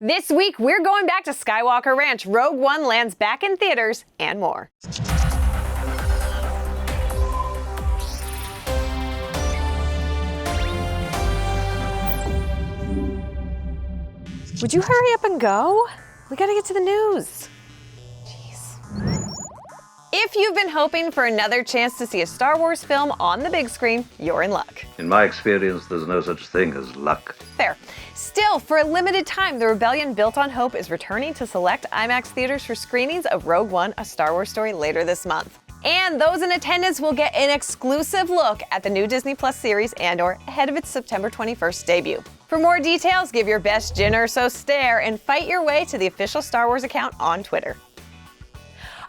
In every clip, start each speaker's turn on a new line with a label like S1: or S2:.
S1: This week, we're going back to Skywalker Ranch. Rogue One lands back in theaters, and more. Would you hurry up and go? We gotta get to the news. Jeez. If you've been hoping for another chance to see a Star Wars film on the big screen, you're in luck.
S2: In my experience, there's no such thing as luck.
S1: Fair. Still, for a limited time, the Rebellion Built on Hope is returning to select IMAX theaters for screenings of Rogue One, A Star Wars Story later this month. And those in attendance will get an exclusive look at the new Disney Plus series Andor ahead of its September 21st debut. For more details, give your best gin or so stare and fight your way to the official Star Wars account on Twitter.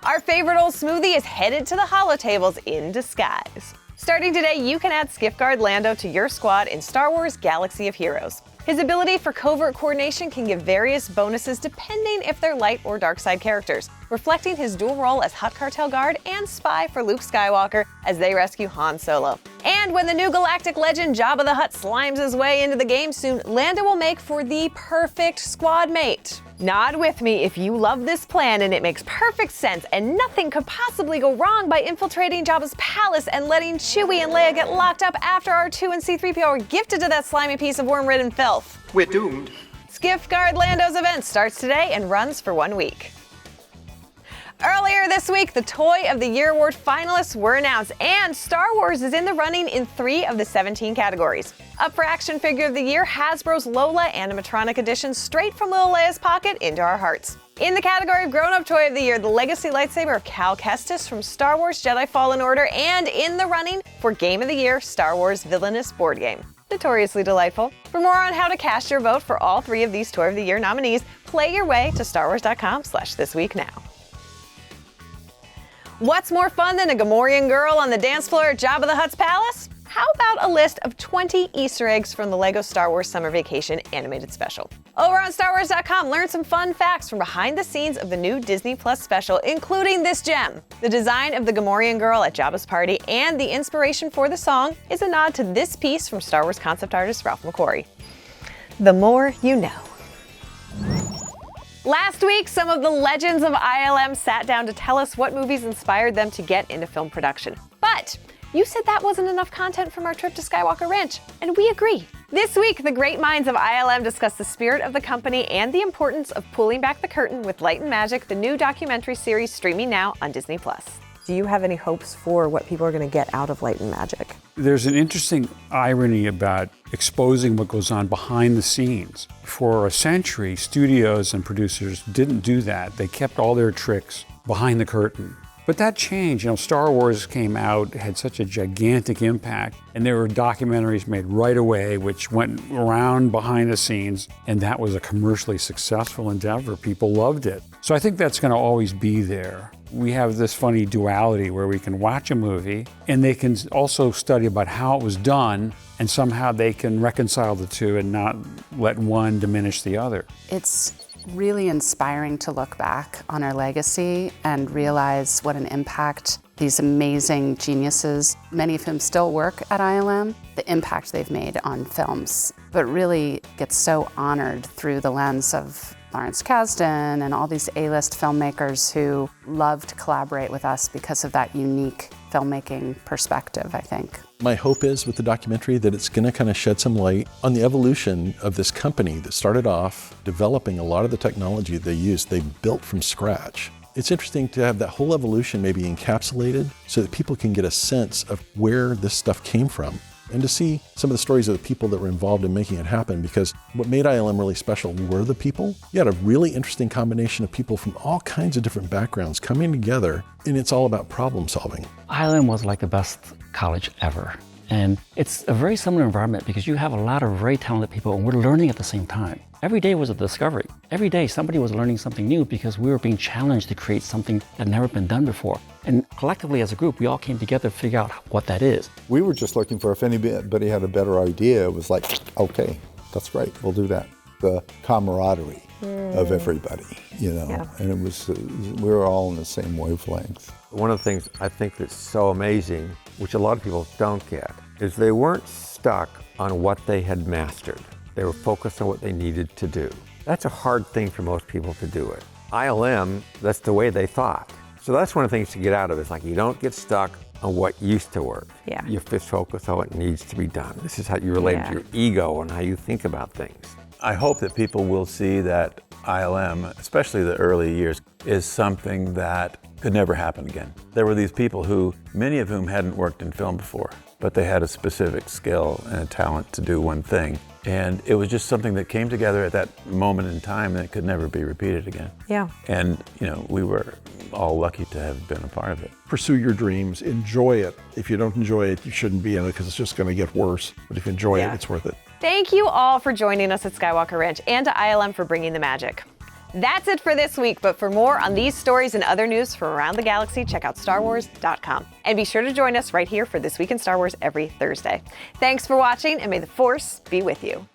S1: Our favorite old smoothie is headed to the holotables in disguise. Starting today, you can add Skiff Guard Lando to your squad in Star Wars Galaxy of Heroes. His ability for covert coordination can give various bonuses depending if they're light or dark side characters, reflecting his dual role as Hutt Cartel guard and spy for Luke Skywalker as they rescue Han Solo. And when the new galactic legend Jabba the Hutt slimes his way into the game soon, Lando will make for the perfect squad mate. Nod with me if you love this plan and it makes perfect sense and nothing could possibly go wrong by infiltrating Jabba's palace and letting Chewie and Leia get locked up after R2 and C-3PO were gifted to that slimy piece of worm-ridden filth.
S3: We're doomed.
S1: Skiff Guard Lando's event starts today and runs for 1 week. Earlier this week, the Toy of the Year Award finalists were announced, and Star Wars is in the running in 3 of the 17 categories. Up for Action Figure of the Year, Hasbro's Lola animatronic edition straight from Lil Leia's pocket into our hearts. In the category of Grown-Up Toy of the Year, the Legacy lightsaber of Cal Kestis from Star Wars Jedi Fallen Order, and in the running for Game of the Year, Star Wars Villainous Board Game. Notoriously delightful. For more on how to cast your vote for all 3 of these Toy of the Year nominees, play your way to StarWars.com/thisweeknow. What's more fun than a Gamorrean girl on the dance floor at Jabba the Hutt's palace? How about a list of 20 Easter eggs from the LEGO Star Wars Summer Vacation animated special? Over on StarWars.com, learn some fun facts from behind the scenes of the new Disney Plus special, including this gem. The design of the Gamorrean girl at Jabba's party and the inspiration for the song is a nod to this piece from Star Wars concept artist Ralph McQuarrie. The more you know. Last week, some of the legends of ILM sat down to tell us what movies inspired them to get into film production. But you said that wasn't enough content from our trip to Skywalker Ranch, and we agree. This week, the great minds of ILM discuss the spirit of the company and the importance of pulling back the curtain with Light and Magic, the new documentary series streaming now on Disney+. Do you have any hopes for what people are going to get out of Light and Magic?
S4: There's an interesting irony about exposing what goes on behind the scenes. For a century, studios and producers didn't do that. They kept all their tricks behind the curtain. But that changed. Star Wars came out, had such a gigantic impact, and there were documentaries made right away which went around behind the scenes, and that was a commercially successful endeavor. People loved it. So I think that's going to always be there. We have this funny duality where we can watch a movie and they can also study about how it was done, and somehow they can reconcile the two and not let one diminish the other.
S5: It's really inspiring to look back on our legacy and realize what an impact these amazing geniuses, many of whom still work at ILM, the impact they've made on films, but really gets so honored through the lens of Lawrence Kasdan and all these A-list filmmakers who love to collaborate with us because of that unique filmmaking perspective, I think.
S6: My hope is with the documentary that it's going to kind of shed some light on the evolution of this company that started off developing a lot of the technology they used, they built from scratch. It's interesting to have that whole evolution maybe encapsulated so that people can get a sense of where this stuff came from, and to see some of the stories of the people that were involved in making it happen, because what made ILM really special were the people. You had a really interesting combination of people from all kinds of different backgrounds coming together, and it's all about problem solving.
S7: ILM was like the best college ever. And it's a very similar environment because you have a lot of very talented people and we're learning at the same time. Every day was a discovery. Every day somebody was learning something new because we were being challenged to create something that had never been done before. And collectively as a group, we all came together to figure out what that is.
S8: We were just looking for if anybody had a better idea. It was like, okay, that's great, we'll do that. The camaraderie of everybody, and it was, we were all on the same wavelength.
S3: One of the things I think that's so amazing, which a lot of people don't get, is they weren't stuck on what they had mastered. They were focused on what they needed to do. That's a hard thing for most people to do it. ILM, that's the way they thought. So that's one of the things to get out of it. It's like you don't get stuck on what used to work.
S1: Yeah.
S3: You just focus on what needs to be done. This is how you relate to your ego and how you think about things.
S9: I hope that people will see that ILM, especially the early years, is something that could never happen again. There were these people who, many of whom hadn't worked in film before, but they had a specific skill and a talent to do one thing. And it was just something that came together at that moment in time and it could never be repeated again.
S1: Yeah.
S9: And, you know, we were all lucky to have been a part of it.
S6: Pursue your dreams, enjoy it. If you don't enjoy it, you shouldn't be in it because it's just going to get worse. But if you enjoy it, it's worth it.
S1: Thank you all for joining us at Skywalker Ranch and to ILM for bringing the magic. That's it for this week, but for more on these stories and other news from around the galaxy, check out StarWars.com. And be sure to join us right here for This Week in Star Wars every Thursday. Thanks for watching, and may the Force be with you.